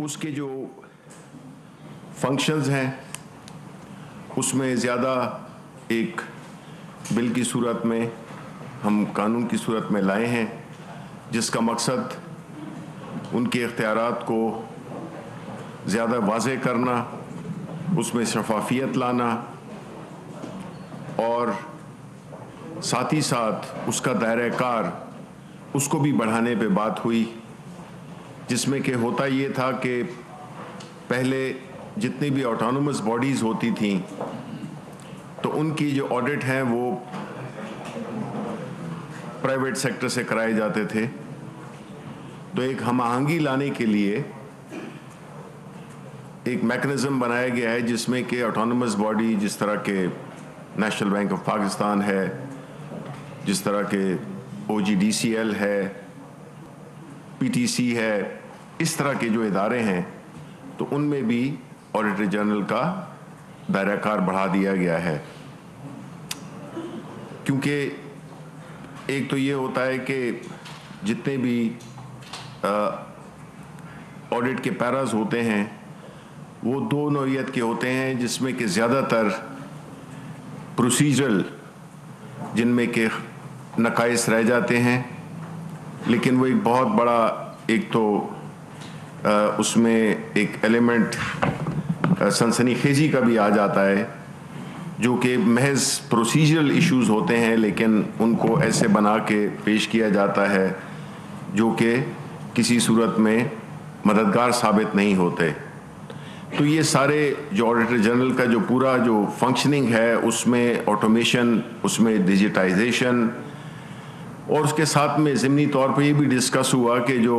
اس کے جو فنکشنز ہیں اس میں زیادہ ایک بل کی صورت میں ہم قانون کی صورت میں لائے ہیں جس کا مقصد ان کے اختیارات کو زیادہ واضح کرنا، اس میں شفافیت لانا اور ساتھ ہی ساتھ اس کا دائرہ کار اس کو بھی بڑھانے پہ بات ہوئی، جس میں کہ ہوتا یہ تھا کہ پہلے جتنی بھی آٹونومس باڈیز ہوتی تھیں تو ان کی جو آڈٹ ہیں وہ پرائیویٹ سیکٹر سے کرائے جاتے تھے. تو ایک ہم آہنگی لانے کے لیے ایک میکنزم بنایا گیا ہے جس میں کہ آٹونومس باڈی جس طرح کے نیشنل بینک آف پاکستان ہے، جس طرح کے OGDCL ہے، PTC ہے، اس طرح کے جو ادارے ہیں تو ان میں بھی آڈیٹر جنرل کا دائرہ کار بڑھا دیا گیا ہے. کیونکہ ایک تو یہ ہوتا ہے کہ جتنے بھی آڈٹ کے پیراز ہوتے ہیں وہ دو نوعیت کے ہوتے ہیں، جس میں کہ زیادہ تر پروسیجرل جن میں کہ نقائص رہ جاتے ہیں، لیکن وہ ایک بہت بڑا ایک تو اس میں ایک ایلیمنٹ سنسنی خیزی کا بھی آ جاتا ہے، جو کہ محض پروسیجرل ایشوز ہوتے ہیں لیکن ان کو ایسے بنا کے پیش کیا جاتا ہے جو کہ کسی صورت میں مددگار ثابت نہیں ہوتے. تو یہ سارے جو آڈیٹر جنرل کا جو پورا جو فنکشننگ ہے اس میں آٹومیشن، اس میں ڈیجیٹائزیشن، اور اس کے ساتھ میں ضمنی طور پہ یہ بھی ڈسکس ہوا کہ جو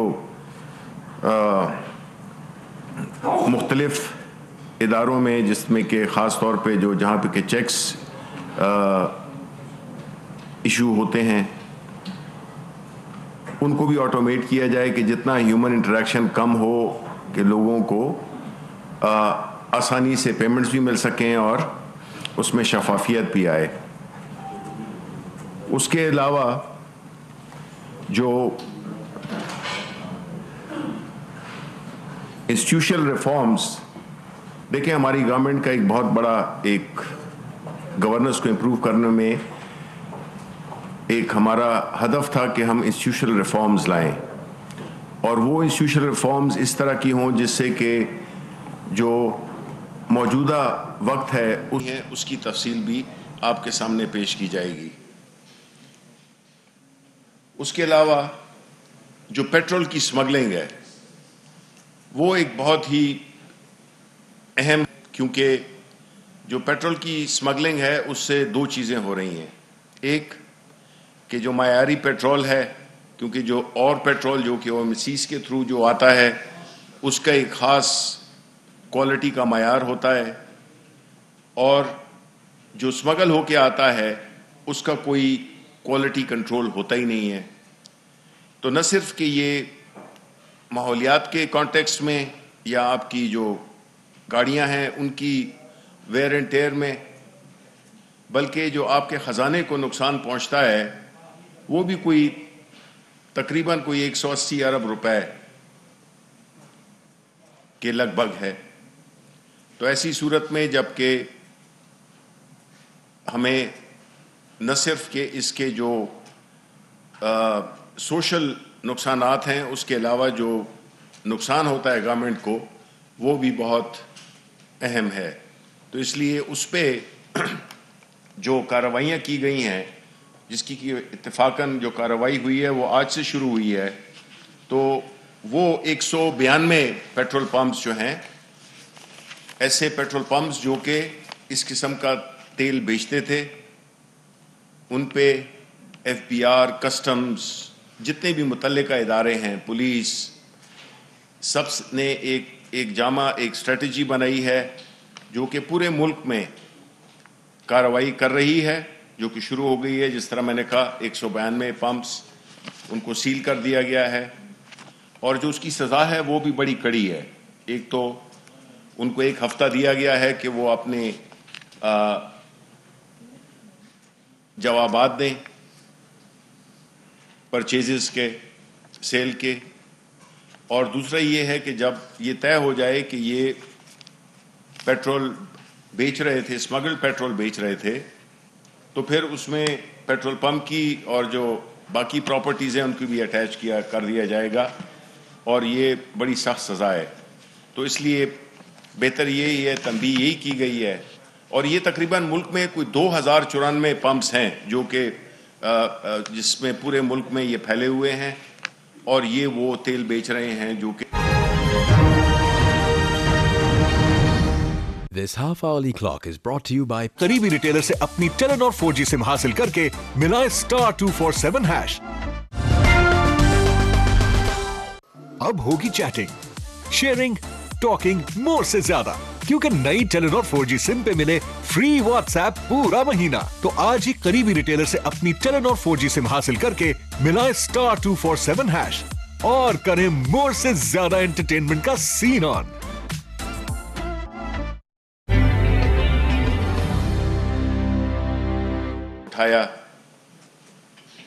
مختلف اداروں میں جس میں کہ خاص طور پہ جو جہاں پہ کہ چیکس ایشو ہوتے ہیں ان کو بھی آٹومیٹ کیا جائے کہ جتنا ہیومن انٹریکشن کم ہو کہ لوگوں کو آسانی سے پیمنٹس بھی مل سکیں اور اس میں شفافیت بھی آئے. اس کے علاوہ جو انسٹیٹیوشنل ریفارمز، دیکھیں ہماری گورنمنٹ کا ایک بہت بڑا ایک گورننس کو امپروو کرنے میں ایک ہمارا ہدف تھا کہ ہم انسٹیٹیوشنل ریفارمز لائیں، اور وہ انسٹیٹیوشنل ریفارمز اس طرح کی ہوں جس سے کہ جو موجودہ وقت ہے اس کی تفصیل بھی آپ کے سامنے پیش کی جائے گی. اس کے علاوہ جو پیٹرول کی سمگلنگ ہے وہ ایک بہت ہی اہم، کیونکہ جو پیٹرول کی سمگلنگ ہے اس سے دو چیزیں ہو رہی ہیں. ایک کہ جو معیاری پیٹرول ہے، کیونکہ جو اور پیٹرول جو کہ OMCs کے تھرو جو آتا ہے اس کا ایک خاص کوالٹی کا معیار ہوتا ہے، اور جو سمگل ہو کے آتا ہے اس کا کوئی کوالٹی کنٹرول ہوتا ہی نہیں ہے. تو نہ صرف کہ یہ ماحولیات کے کانٹیکسٹ میں یا آپ کی جو گاڑیاں ہیں ان کی ویئر اینڈ ٹیئر میں، بلکہ جو آپ کے خزانے کو نقصان پہنچتا ہے وہ بھی کوئی تقریباً کوئی 180 ارب روپے کے لگ بھگ ہے. تو ایسی صورت میں جب کہ ہمیں نہ صرف کہ اس کے جو سوشل نقصانات ہیں اس کے علاوہ جو نقصان ہوتا ہے گورنمنٹ کو وہ بھی بہت اہم ہے. تو اس لیے اس پہ جو کارروائیاں کی گئی ہیں، جس کی اتفاقاً جو کارروائی ہوئی ہے وہ آج سے شروع ہوئی ہے، تو وہ 192 پیٹرول پمپس جو ہیں، ایسے پیٹرول پمپس جو کہ اس قسم کا تیل بیچتے تھے، ان پہ FBR، کسٹمز، جتنے بھی متعلقہ ادارے ہیں، پولیس، سب نے ایک جامع ایک اسٹریٹجی بنائی ہے جو کہ پورے ملک میں کارروائی کر رہی ہے، جو کہ شروع ہو گئی ہے. جس طرح میں نے کہا 192 پمپس ان کو سیل کر دیا گیا ہے، اور جو اس کی سزا ہے وہ بھی بڑی کڑی ہے. ایک تو ان کو 1 ہفتہ دیا گیا ہے کہ وہ اپنے جوابات دیں پرچیزز کے، سیل کے، اور دوسرا یہ ہے کہ جب یہ طے ہو جائے کہ یہ پیٹرول بیچ رہے تھے، اسمگلڈ پیٹرول بیچ رہے تھے، تو پھر اس میں پیٹرول پمپ کی اور جو باقی پراپرٹیز ہیں ان کی بھی اٹیچ کر دیا جائے گا، اور یہ بڑی سخت سزا ہے. تو اس لیے بہتر یہی ہے، تنبیہ یہی کی گئی ہے. اور یہ تقریباً ملک میں کوئی 2094 پمپس ہیں جو کہ جس میں پورے ملک میں یہ پھیلے ہوئے ہیں، اور یہ وہ تیل بیچ رہے ہیں جو کہ This half-hourly clock is brought to you by قریبی ریٹیلر سے اپنی ٹیلینور 4G سم حاصل کر کے ملائے *247#. اب ہوگی چیٹنگ، شیئرنگ، ٹاکنگ مور سے زیادہ، کیونکہ نئی ٹیلینور 4G سم پہ ملے فری واٹس ایپ پورا مہینہ. تو آج ہی قریبی ریٹیلر سے اپنی ٹیلینور 4G سم حاصل کر کے ملائے *247# اور کریں مور سے زیادہ انٹرٹینمنٹ کا سین آن. اٹھایا،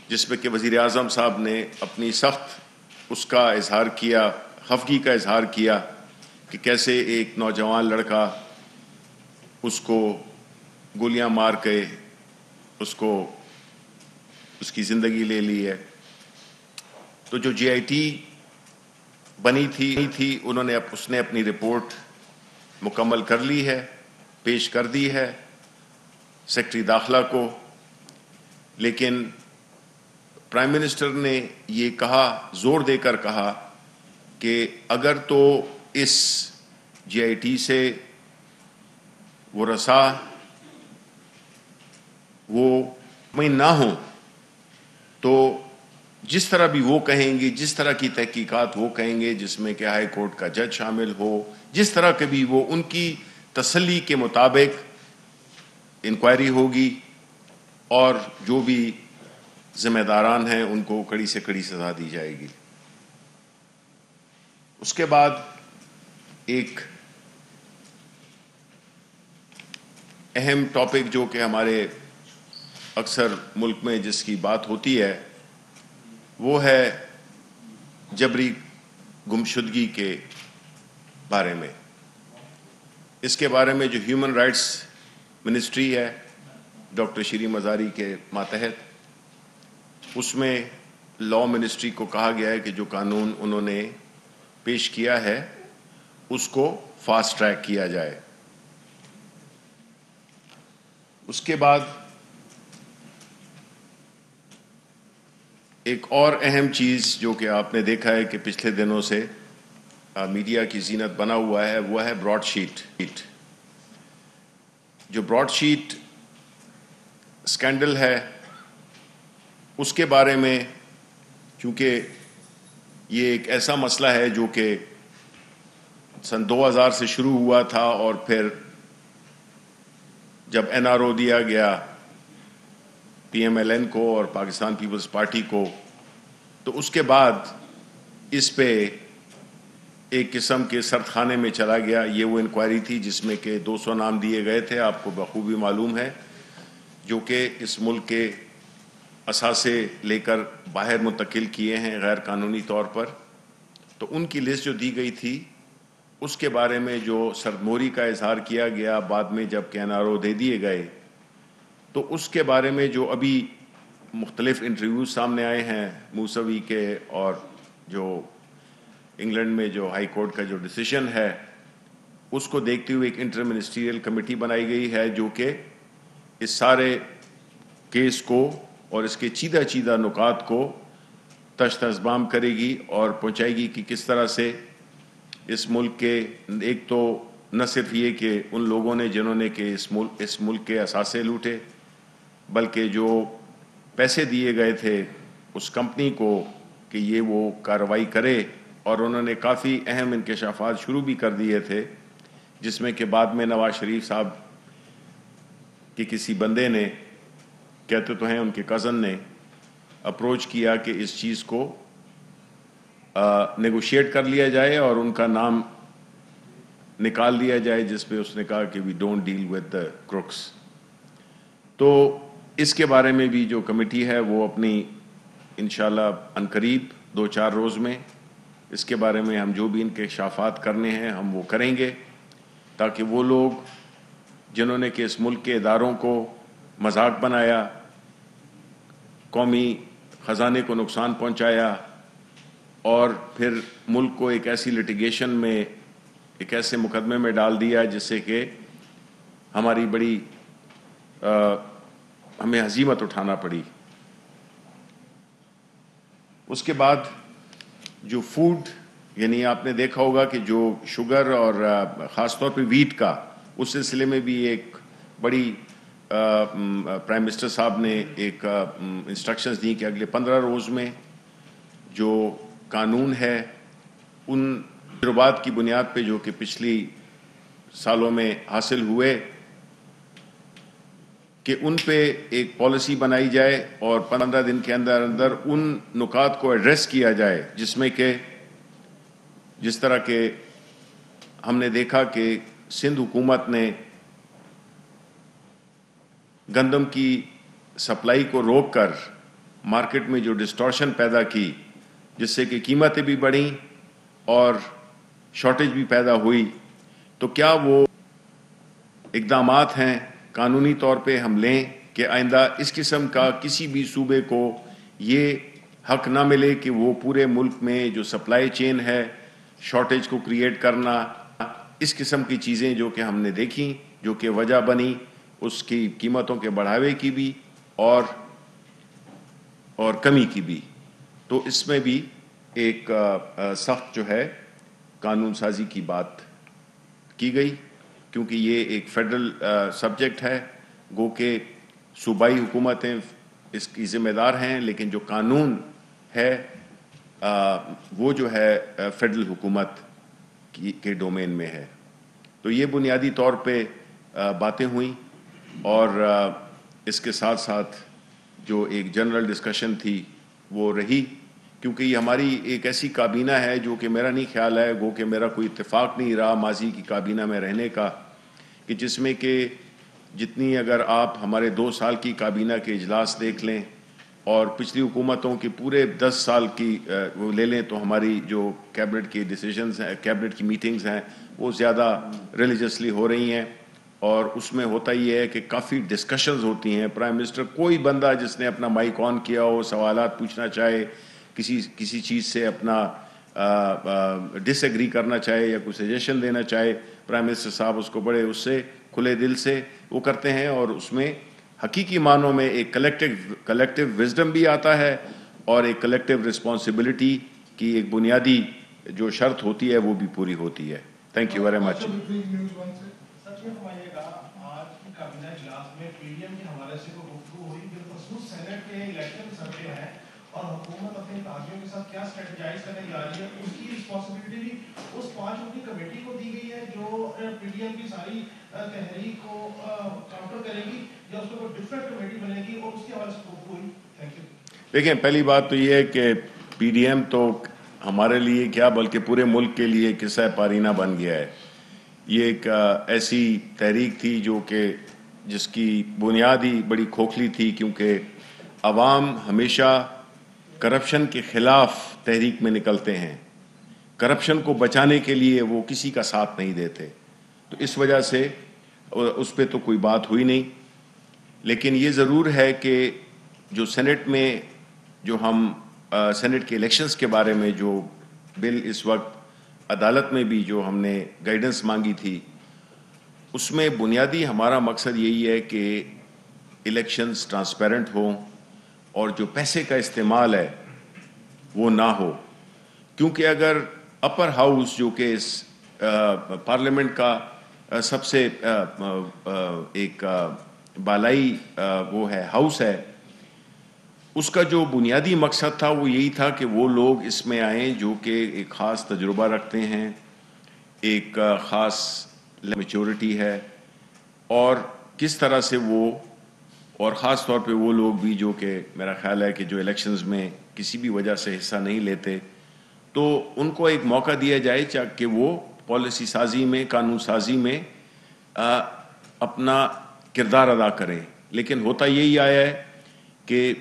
جس میں کہ وزیر اعظم صاحب نے اپنی سخت اس کا اظہار کیا، خفگی کا اظہار کیا کہ کیسے ایک نوجوان لڑکا اس کو گولیاں مار کے اس کی زندگی لے لی ہے. تو جو جی آئی ٹی بنی تھی اس نے اپنی رپورٹ مکمل کر لی ہے، پیش کر دی ہے سیکرٹری داخلہ کو. لیکن پرائم منسٹر نے یہ کہا، زور دے کر کہا کہ اگر تو اس جی آئی ٹی سے وہ رسا وہ میں نہ ہوں تو جس طرح بھی وہ کہیں گے، جس طرح کی تحقیقات وہ کہیں گے، جس میں کہ ہائی کورٹ کا جج شامل ہو، جس طرح کے بھی وہ ان کی تسلی کے مطابق انکوائری ہوگی، اور جو بھی ذمہ داران ہیں ان کو کڑی سے کڑی سزا دی جائے گی. اس کے بعد ایک اہم ٹاپک جو کہ ہمارے اکثر ملک میں جس کی بات ہوتی ہے وہ ہے جبری گمشدگی کے بارے میں. اس کے بارے میں جو ہیومن رائٹس منسٹری ہے ڈاکٹر شیریں مزاری کے ماتحت، اس میں لاء منسٹری کو کہا گیا ہے کہ جو قانون انہوں نے پیش کیا ہے اس کو فاسٹ ٹریک کیا جائے. اس کے بعد ایک اور اہم چیز جو کہ آپ نے دیکھا ہے کہ پچھلے دنوں سے میڈیا کی زینت بنا ہوا ہے وہ ہے براڈ شیٹ. جو براڈ شیٹ اسکینڈل ہے اس کے بارے میں، چونکہ یہ ایک ایسا مسئلہ ہے جو کہ سن 2000 سے شروع ہوا تھا، اور پھر جب این آر او دیا گیا پی ایم ایل این کو اور پاکستان پیپلز پارٹی کو، تو اس کے بعد اس پہ ایک قسم کے سرد خانے میں چلا گیا. یہ وہ انکوائری تھی جس میں کہ 200 نام دیے گئے تھے، آپ کو بخوبی معلوم ہے، جو کہ اس ملک کے اثاثے لے کر باہر منتقل کیے ہیں غیر قانونی طور پر. تو ان کی لسٹ جو دی گئی تھی اس کے بارے میں جو سردموری کا اظہار کیا گیا بعد میں جب کہ این آر او دے دیے گئے، تو اس کے بارے میں جو ابھی مختلف انٹرویوز سامنے آئے ہیں موسوی کے، اور جو انگلینڈ میں جو ہائی کورٹ کا جو ڈیسیشن ہے اس کو دیکھتے ہوئے ایک انٹر منسٹریل کمیٹی بنائی گئی ہے جو کہ اس سارے کیس کو اور اس کے چیدہ نکات کو تشت اسبام کرے گی اور پہنچائے گی کہ کس طرح سے اس ملک کے، ایک تو نہ صرف یہ کہ ان لوگوں نے جنہوں نے کہ اس ملک کے اثاثے لوٹے، بلکہ جو پیسے دیے گئے تھے اس کمپنی کو کہ یہ وہ کارروائی کرے، اور انہوں نے کافی اہم انکشافات شروع بھی کر دیے تھے، جس میں کہ بعد میں نواز شریف صاحب کے کسی بندے نے، کہتے تو ہیں ان کے کزن نے، اپروچ کیا کہ اس چیز کو نیگوشیٹ کر لیا جائے اور ان کا نام نکال دیا جائے، جس پہ اس نے کہا کہ we don't deal with the crooks. تو اس کے بارے میں بھی جو کمیٹی ہے وہ اپنی انشاءاللہ عنقریب 2-4 روز میں اس کے بارے میں ہم جو بھی انکشافات کرنے ہیں ہم وہ کریں گے، تاکہ وہ لوگ جنہوں نے کہ اس ملک کے اداروں کو مذاق بنایا، قومی خزانے کو نقصان پہنچایا اور پھر ملک کو ایک ایسی لٹیگیشن میں، ایک ایسے مقدمے میں ڈال دیا جس سے کہ ہماری بڑی ہمیں ہزیمت اٹھانا پڑی۔ اس کے بعد جو فوڈ، یعنی آپ نے دیکھا ہوگا کہ جو شوگر اور خاص طور پہ ویٹ کا، اس سلسلے میں بھی ایک بڑی پرائم منسٹر صاحب نے ایک انسٹرکشنز دی کہ اگلے 15 روز میں جو قانون ہے ان تجربات کی بنیاد پہ جو کہ پچھلی سالوں میں حاصل ہوئے کہ ان پہ ایک پالیسی بنائی جائے اور 15 دن کے اندر اندر ان نکات کو ایڈریس کیا جائے، جس میں کہ جس طرح کہ ہم نے دیکھا کہ سندھ حکومت نے گندم کی سپلائی کو روک کر مارکیٹ میں جو ڈسٹورشن پیدا کی، جس سے کہ قیمتیں بھی بڑھیں اور شارٹیج بھی پیدا ہوئی، تو کیا وہ اقدامات ہیں قانونی طور پہ ہم لیں کہ آئندہ اس قسم کا کسی بھی صوبے کو یہ حق نہ ملے کہ وہ پورے ملک میں جو سپلائی چین ہے شارٹیج کو کریٹ کرنا، اس قسم کی چیزیں جو کہ ہم نے دیکھیں جو کہ وجہ بنی اس کی قیمتوں کے بڑھاوے کی بھی اور کمی کی بھی۔ تو اس میں بھی ایک سخت جو ہے قانون سازی کی بات کی گئی، کیونکہ یہ ایک فیڈرل سبجیکٹ ہے، گو کہ صوبائی حکومتیں اس کی ذمہ دار ہیں، لیکن جو قانون ہے وہ جو ہے فیڈرل حکومت کے ڈومین میں ہے۔ تو یہ بنیادی طور پہ باتیں ہوئیں، اور اس کے ساتھ ساتھ جو ایک جنرل ڈسکشن تھی وہ رہی، کیونکہ یہ ہماری ایک ایسی کابینہ ہے جو کہ میرا نہیں خیال ہے، گو کہ میرا کوئی اتفاق نہیں رہا ماضی کی کابینہ میں رہنے کا، کہ جس میں کہ جتنی اگر آپ ہمارے 2 سال کی کابینہ کے اجلاس دیکھ لیں اور پچھلی حکومتوں کے پورے 10 سال کی وہ لے لیں، تو ہماری جو کیبنٹ کی ڈیسیجنز ہیں، کیبنٹ کی میٹنگز ہیں، وہ زیادہ ریلیجسلی ہو رہی ہیں، اور اس میں ہوتا یہ ہے کہ کافی ڈسکشنز ہوتی ہیں۔ پرائم منسٹر کوئی بندہ جس نے اپنا مائک آن کیا ہو، سوالات پوچھنا چاہے، کسی چیز سے اپنا ڈس ایگری کرنا چاہے یا کوئی سجیشن دینا چاہے، پرائم منسٹر صاحب اس کو بڑے اس سے کھلے دل سے وہ کرتے ہیں، اور اس میں حقیقی معنوں میں ایک کلیکٹیو وزڈم بھی آتا ہے اور ایک کلیکٹیو رسپانسبلٹی کی ایک بنیادی جو شرط ہوتی ہے وہ بھی پوری ہوتی ہے۔ Thank you very much. سچ میں فرمائیے گا، آج کی کابینہ اجلاس میں پی ڈی ایم کے حوالے سے کوئی گفتگو ہوئی؟ بالخصوص سینٹ کے الیکشن سب پہ ہیں اور حکومت اپنے قاضیوں کے ساتھ کیا اسٹریٹجائز کرنے جا رہی ہے، اس کی رسپانسبلٹی بھی اس 5 رکنی کمیٹی کو دی گئی ہے جو پی ڈی ایم کی ساری تحریک کو کاؤنٹر کرے گی، یا اس میں کوئی ڈفرینٹ کمیٹی بنے گی، اور اس کے حوالے سے گفتگو ہوئی؟ Thank you. دیکھیں، پہلی بات تو یہ ہے کہ پی ڈی ایم تو ہمارے لیے کیا بلکہ پورے ملک کے لیے قصہ پارینہ بن گیا ہے۔ یہ ایک ایسی تحریک تھی جو کہ جس کی بنیاد ہی بڑی کھوکھلی تھی، کیونکہ عوام ہمیشہ کرپشن کے خلاف تحریک میں نکلتے ہیں، کرپشن کو بچانے کے لیے وہ کسی کا ساتھ نہیں دیتے، تو اس وجہ سے اس پہ تو کوئی بات ہوئی نہیں۔ لیکن یہ ضرور ہے کہ جو سینٹ میں جو ہم سینٹ کے الیکشنز کے بارے میں جو بل اس وقت عدالت میں بھی جو ہم نے گائیڈنس مانگی تھی، اس میں بنیادی ہمارا مقصد یہی ہے کہ الیکشنز ٹرانسپیرنٹ ہوں اور جو پیسے کا استعمال ہے وہ نہ ہو، کیونکہ اگر اپر ہاؤس جو کہ اس پارلیمنٹ کا سب سے ایک بالائی وہ ہے ہاؤس ہے، اس کا جو بنیادی مقصد تھا وہ یہی تھا کہ وہ لوگ اس میں آئیں جو کہ ایک خاص تجربہ رکھتے ہیں، ایک خاص میچورٹی ہے، اور کس طرح سے وہ، اور خاص طور پہ وہ لوگ بھی جو کہ میرا خیال ہے کہ جو الیکشنز میں کسی بھی وجہ سے حصہ نہیں لیتے، تو ان کو ایک موقع دیا جائے کہ وہ پالیسی سازی میں، قانون سازی میں اپنا کردار ادا کریں۔ لیکن ہوتا یہی آیا ہے کہ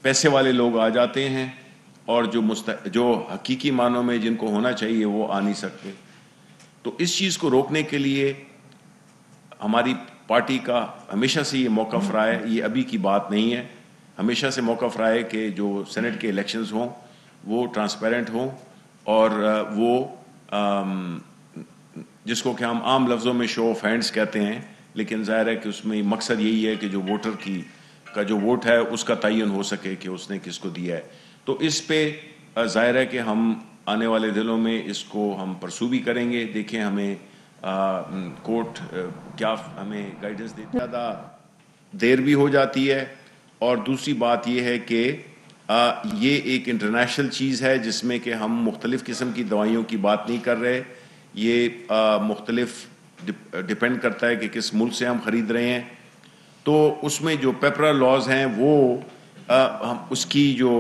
پیسے والے لوگ آ جاتے ہیں اور جو حقیقی معنوں میں جن کو ہونا چاہیے وہ آ نہیں سکتے. تو اس چیز کو روکنے کے لیے ہماری پارٹی کا ہمیشہ سے یہ موقف رہا ہے, یہ ابھی کی بات نہیں ہے, ہمیشہ سے موقف رہا ہے کہ جو سینٹ کے الیکشنز ہوں وہ ٹرانسپیرنٹ ہوں اور وہ جس کو کہ ہم عام لفظوں میں شو آف ہینڈز کہتے ہیں, لیکن ظاہر ہے کہ اس میں مقصد یہی ہے کہ جو ووٹر کا جو ووٹ ہے اس کا تعین ہو سکے کہ اس نے کس کو دیا ہے. تو اس پہ ظاہر ہے کہ ہم آنے والے دنوں میں اس کو ہم پرسو بھی کریں گے. دیکھیں ہمیں کورٹ کیا ہمیں گائیڈنس دیتی ہے. زیادہ دیر بھی ہو جاتی ہے, اور دوسری بات یہ ہے کہ یہ ایک انٹرنیشنل چیز ہے جس میں کہ ہم مختلف قسم کی دوائیوں کی بات نہیں کر رہے. یہ مختلف ڈپینڈ کرتا ہے کہ کس ملک سے ہم خرید رہے ہیں. تو اس میں جو پیپرا لاز ہیں وہ ہم اس کی جو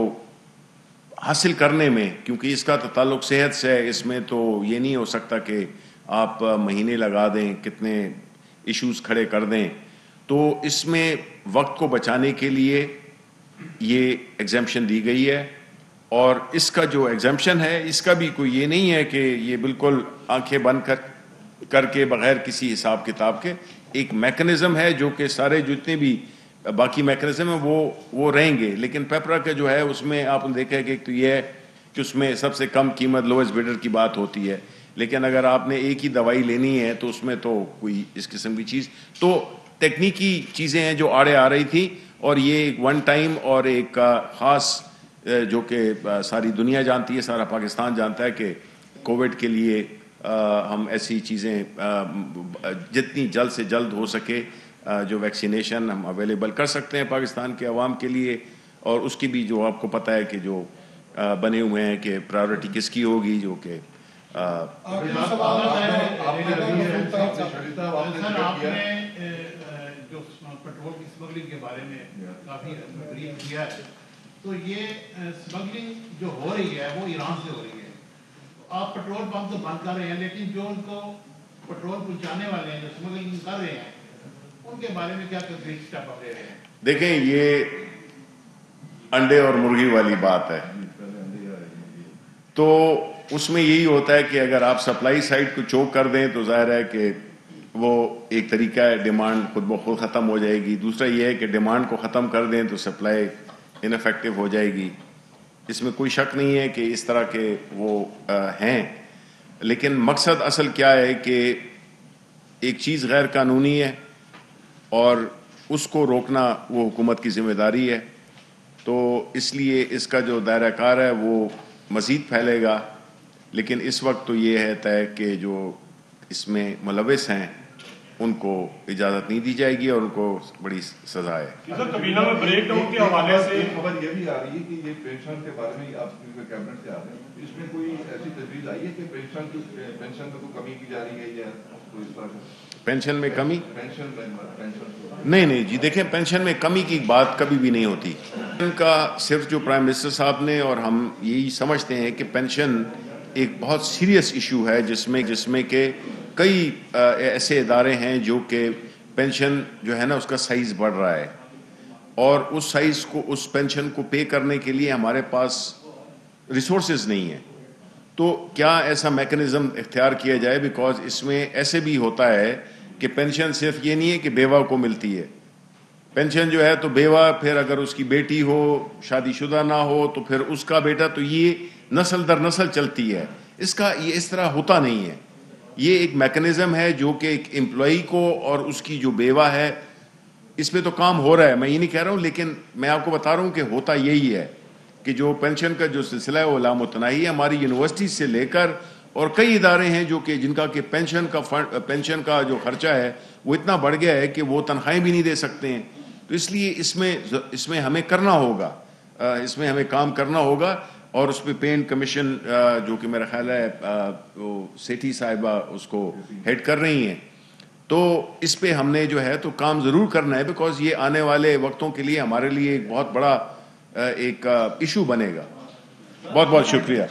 حاصل کرنے میں, کیونکہ اس کا تو تعلق صحت سے ہے, اس میں تو یہ نہیں ہو سکتا کہ آپ مہینے لگا دیں, کتنے ایشوز کھڑے کر دیں. تو اس میں وقت کو بچانے کے لیے یہ ایگزیمپشن دی گئی ہے, اور اس کا جو ایگزیمپشن ہے اس کا بھی کوئی یہ نہیں ہے کہ یہ بالکل آنکھیں بند کر کے بغیر کسی حساب کتاب کے ایک میکنزم ہے جو کہ سارے جتنے بھی باقی میکنزم ہیں وہ رہیں گے. لیکن پیپرا کا جو ہے اس میں آپ نے دیکھا ہے کہ ایک تو یہ ہے کہ اس میں سب سے کم قیمت لوئسٹ بیڈر کی بات ہوتی ہے, لیکن اگر آپ نے ایک ہی دوائی لینی ہے تو اس میں تو کوئی اس قسم کی چیز, تو تکنیکی چیزیں ہیں جو آڑے آ رہی تھی. اور یہ ایک ون ٹائم اور ایک خاص جو کہ ساری دنیا جانتی ہے, سارا پاکستان جانتا ہے کہ کووڈ کے لیے ہم ایسی چیزیں جتنی جلد سے جلد ہو سکے جو ویکسینیشن ہم اویلیبل کر سکتے ہیں پاکستان کے عوام کے لیے. اور اس کی بھی جو آپ کو پتہ ہے کہ جو بنے ہوئے ہیں کہ پرائیورٹی کس کی ہوگی, جو کہ جو پیٹرول کی اسمگلنگ کے بارے میں کافی بریف کیا ہے, تو یہ اسمگلنگ جو ہو رہی ہے وہ ایران سے ہو رہی ہے. آپ پیٹرول پمپ تو بند کر رہے ہیں, لیکن جو ان کو پیٹرول پہنچانے والے ہیں جو اسمگلنگ کر رہے ہیں ان کے بارے میں کیا کنکریٹ اسٹیپ آپ لے رہے ہیں؟ دیکھیں یہ انڈے اور مرغی والی بات ہے. تو اس میں یہی ہوتا ہے کہ اگر آپ سپلائی سائڈ کو چوک کر دیں تو ظاہر ہے کہ وہ ایک طریقہ ہے, ڈیمانڈ خود بخود ختم ہو جائے گی. دوسرا یہ ہے کہ ڈیمانڈ کو ختم کر دیں تو سپلائی انفیکٹو ہو جائے گی. اس میں کوئی شک نہیں ہے کہ اس طرح کے وہ ہیں, لیکن مقصد اصل کیا ہے کہ ایک چیز غیر قانونی ہے اور اس کو روکنا وہ حکومت کی ذمہ داری ہے. تو اس لیے اس کا جو دائرہ کار ہے وہ مزید پھیلے گا, لیکن اس وقت تو یہ ہے طے کہ جو اس میں ملوث ہیں ان کو اجازت نہیں دی جائے گی اور ان کو بڑی سزا ہے. سر کابینہ میں بریک ڈاؤن کے حوالے سے خبر یہ بھی آ رہی ہے کہ یہ پینشن کے بارے میں آپ کیبنٹ سے آ رہے ہیں, اس میں کوئی ایسی تجویز آئی ہے کہ پینشن میں کوئی کمی کی جا رہی ہے یا کوئی اس طرح کا پینشن میں کمی؟ پینشن نہیں جی, دیکھیں پینشن میں کمی کی بات کبھی بھی نہیں ہوتی. ان کا صرف جو پرائم منسٹر صاحب نے اور ہم یہی سمجھتے ہیں کہ پینشن ایک بہت سیریس ایشو ہے جس میں کہ کئی ایسے ادارے ہیں جو کہ پینشن جو ہے نا اس کا سائز بڑھ رہا ہے, اور اس سائز کو اس پینشن کو پے کرنے کے لیے ہمارے پاس ریسورسز نہیں ہیں. تو کیا ایسا میکنزم اختیار کیا جائے, بیکاز اس میں ایسے بھی ہوتا ہے کہ پینشن صرف یہ نہیں ہے کہ بیوہ کو ملتی ہے. پینشن جو ہے تو بیوہ پھر اگر اس کی بیٹی ہو, شادی شدہ نہ ہو تو پھر اس کا بیٹا, تو یہ نسل در نسل چلتی ہے. اس کا یہ اس طرح ہوتا نہیں ہے. یہ ایک میکنزم ہے جو کہ ایک امپلائی کو اور اس کی جو بیوہ ہے اس پہ تو کام ہو رہا ہے, میں یہ نہیں کہہ رہا ہوں, لیکن میں آپ کو بتا رہا ہوں کہ ہوتا یہی ہے کہ جو پینشن کا جو سلسلہ ہے وہ لامتناہی ہے. ہماری یونیورسٹی سے لے کر اور کئی ادارے ہیں جو کہ جن کا کہ پینشن کا جو خرچہ ہے وہ اتنا بڑھ گیا ہے کہ وہ تنخواہیں بھی نہیں دے سکتے ہیں. تو اس لیے اس میں ہمیں کرنا ہوگا, اس میں ہمیں کام کرنا ہوگا. اور اس پہ پین کمیشن جو کہ میرا خیال ہے وہ سیٹھی صاحبہ اس کو ہیڈ کر رہی ہیں, تو اس پہ ہم نے جو ہے تو کام ضرور کرنا ہے, بیکاز یہ آنے والے وقتوں کے لیے ہمارے لیے ایک بہت بڑا ایک ایشو بنے گا. بہت بہت شکریہ.